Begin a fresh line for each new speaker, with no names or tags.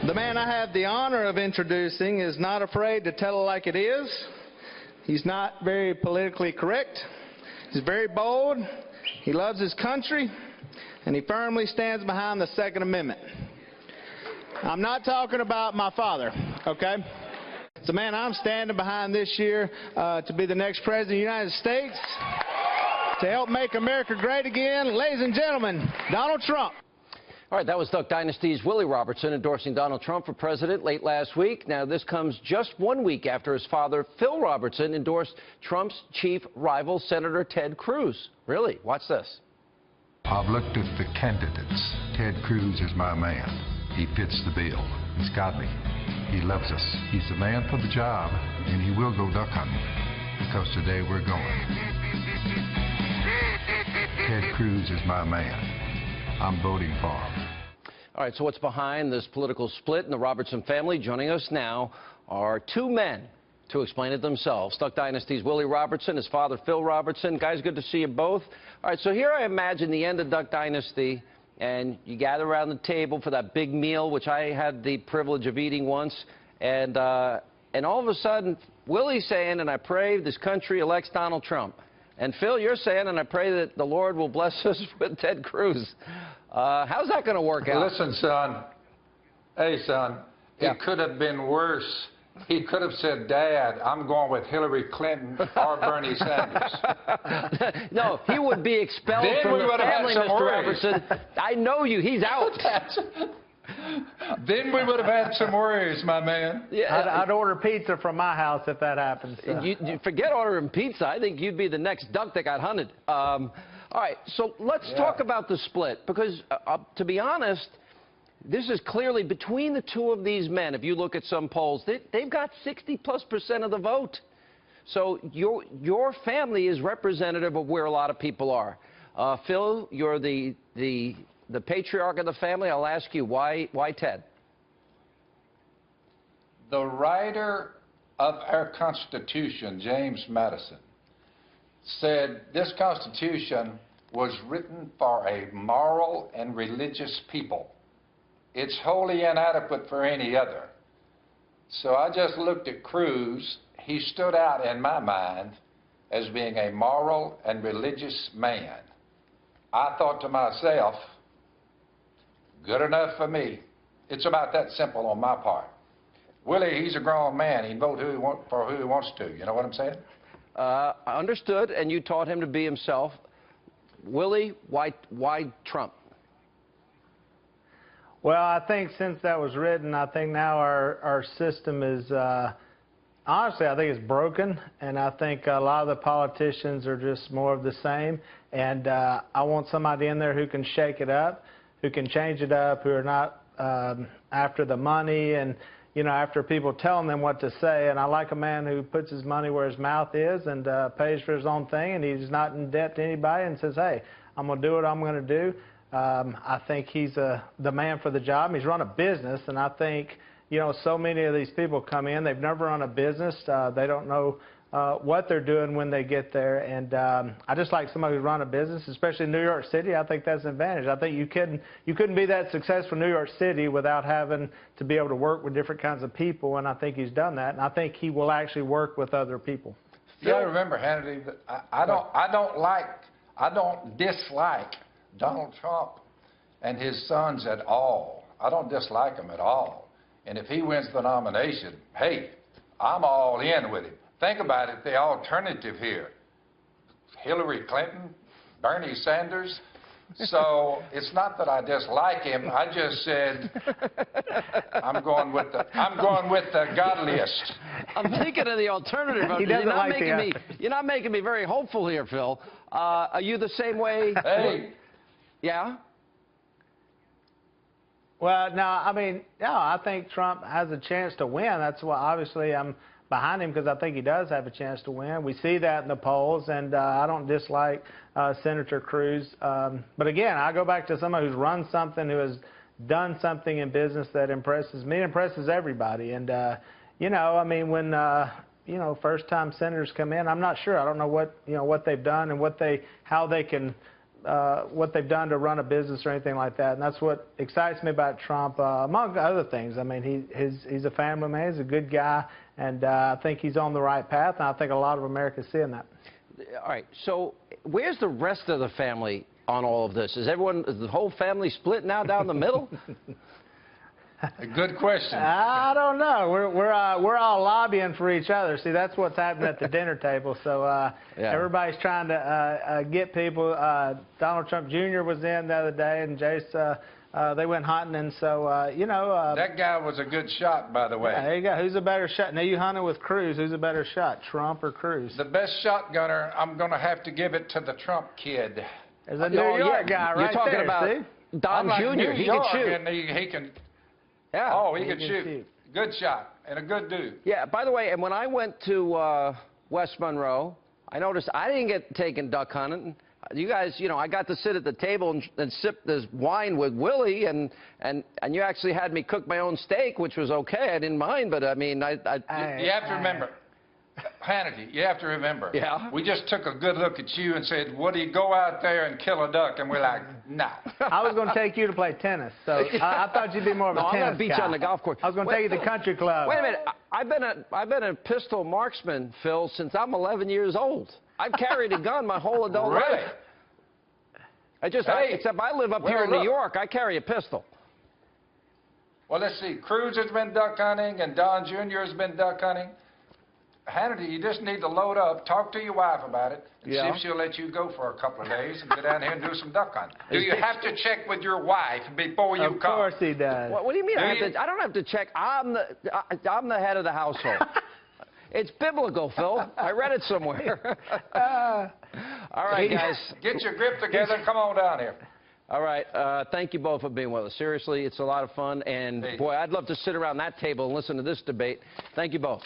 The man I have the honor of introducing is not afraid to tell it like it is. He's not very politically correct. He's very bold. He loves his country, and he firmly stands behind the Second Amendment. I'm not talking about my father, okay? It's the man I'm standing behind this year to be the next President of the United States, to help make America great again. Ladies and gentlemen, Donald Trump.
All right, that was Duck Dynasty's Willie Robertson endorsing Donald Trump for president late last week. Now, this comes just 1 week after his father, Phil Robertson, endorsed Trump's chief rival, Senator Ted Cruz. Really? Watch this.
I've looked at the candidates. Ted Cruz is my man. He fits the bill. He's got me. He loves us. He's the man for the job, and he will go duck hunting, because today we're going. Ted Cruz is my man. I'm voting for him.
All right, so what's behind this political split in the Robertson family? Joining us now are two men to explain it themselves. Duck Dynasty's Willie Robertson, his father, Phil Robertson. Guys, good to see you both. All right, so here I imagine the end of Duck Dynasty, and you gather around the table for that big meal, which I had the privilege of eating once, and all of a sudden, Willie's saying, and I pray this country elects Donald Trump. And Phil, you're saying, and I pray that the Lord will bless us with Ted Cruz. How's that going to work out?
Listen, son. Hey, son.
Yeah.
It could have been worse. He could have said, Dad, I'm going with Hillary Clinton or Bernie Sanders.
No, he would be expelled
Then
from
we
the
would have had
family,
some
Mr.
worries.
Robertson. I know you. He's out.
Then we would have had some worries, my man.
Yeah,
I'd order pizza from my house if that happens.
you forget ordering pizza. I think you'd be the next duck that got hunted. All right, so let's talk about the split, because to be honest, this is clearly between the two of these men. If you look at some polls, they've got 60+% of the vote. So your family is representative of where a lot of people are. Phil, you're the patriarch of the family. I'll ask you, why Ted?
The writer of our Constitution, James Madison, said this Constitution was written for a moral and religious people. It's wholly inadequate for any other. So I just looked at Cruz. He stood out in my mind as being a moral and religious man. I thought to myself, good enough for me. It's about that simple on my part. Willie, he's a grown man. He can vote for who he wants to. You know what I'm saying?
Understood, and you taught him to be himself. Willie, why Trump?
Well, I think since that was written, I think now our system is, honestly, I think it's broken, and I think a lot of the politicians are just more of the same, and I want somebody in there who can shake it up, who can change it up, who are not after the money and, you know, after people telling them what to say. And I like a man who puts his money where his mouth is and pays for his own thing, and he's not in debt to anybody, and says, hey, I'm going to do what I'm going to do. I think he's the man for the job. He's run a business, and I think, you know, so many of these people come in, they've never run a business. They don't know what they're doing when they get there. And I just like somebody who's run a business, especially in New York City. I think that's an advantage. I think you couldn't be that successful in New York City without having to be able to work with different kinds of people, and I think he's done that. And I think he will actually work with other people.
You got to remember, Hannity, that I don't dislike Donald Trump and his sons at all. I don't dislike them at all. And if he wins the nomination, hey, I'm all in with him. Think about it, the alternative here. Hillary Clinton, Bernie Sanders. So it's not that I dislike him. I just said I'm going with the godliest.
I'm thinking of the alternative. You're not making me very hopeful here, Phil. Are you the same way?
Hey.
Yeah?
Well, no, I mean, no, I think Trump has a chance to win. That's why, obviously, I'm behind him, because I think he does have a chance to win. We see that in the polls, and I don't dislike Senator Cruz. But again, I go back to somebody who's run something, who has done something in business that impresses me, impresses everybody. And, you know, I mean, when, you know, first-time senators come in, I'm not sure. I don't know what, you know, what they've done and how they can what they've done to run a business or anything like that. And that's what excites me about Trump, among other things. I mean, he's a family man. He's a good guy, and I think he's on the right path, and I think a lot of Americans seeing that.
All right, so where's the rest of the family on all of this? Is the whole family split now down the middle?
A good question.
I don't know. We're all lobbying for each other. See, that's what's happening at the dinner table. So
Yeah.
Everybody's trying to get people. Donald Trump Jr. was in the other day, and Jace, they went hunting, and so you know.
That guy was a good shot, by the way.
Yeah, there you go. Who's a better shot? Now you hunted with CRUZ. Who's a better shot, Trump or CRUZ?
The best shotgunner, I'm going to have to give it to the Trump kid.
There's a New York guy right
You're talking
there,
about
see?
Don
Unlike
Jr.
New
He
York,
can shoot.
and he can.
Yeah.
Oh, he
He
can
can
shoot.
shoot.
Good shot and a good dude.
Yeah, by the way, and when I went to West Monroe, I noticed I didn't get taken duck hunting. You guys, you know, I got to sit at the table and sip this wine with Willie, and you actually had me cook my own steak, which was okay. I didn't mind, but I mean,
You have to remember, Hannity, you have to remember.
Yeah.
We just took a good look at you and said, Woody, go out there and kill a duck. And we're like, nah.
I was going to take you to play tennis, so I thought you'd be more of a
No, I'm
tennis
gonna beat
guy.
you on the golf course.
I was going to take you to the country club.
Wait a minute. I've been a pistol marksman, Phil, since I'm 11 years old. I've carried a gun my whole adult
Really?
life. Except I live up
well,
here in New
look.
York. I carry a pistol.
Well, let's see. CRUZ has been duck hunting, and Don Jr. has been duck hunting. Hannity, you just need to load up, talk to your wife about it, and see
Yeah.
if she'll let you go for a couple of days and go down here and do some duck hunting. Do you have to check with your wife before you
Of
come?
course he does.
What do you mean?
Do
I don't have to check. I'm the head of the household. It's biblical, Phil. I read it somewhere. All right, guys.
Get your grip together and come on down here.
All right. Thank you both for being with us. Seriously, it's a lot of fun. And,
Hey.
boy, I'd love to sit around that table and listen to this debate. Thank you both.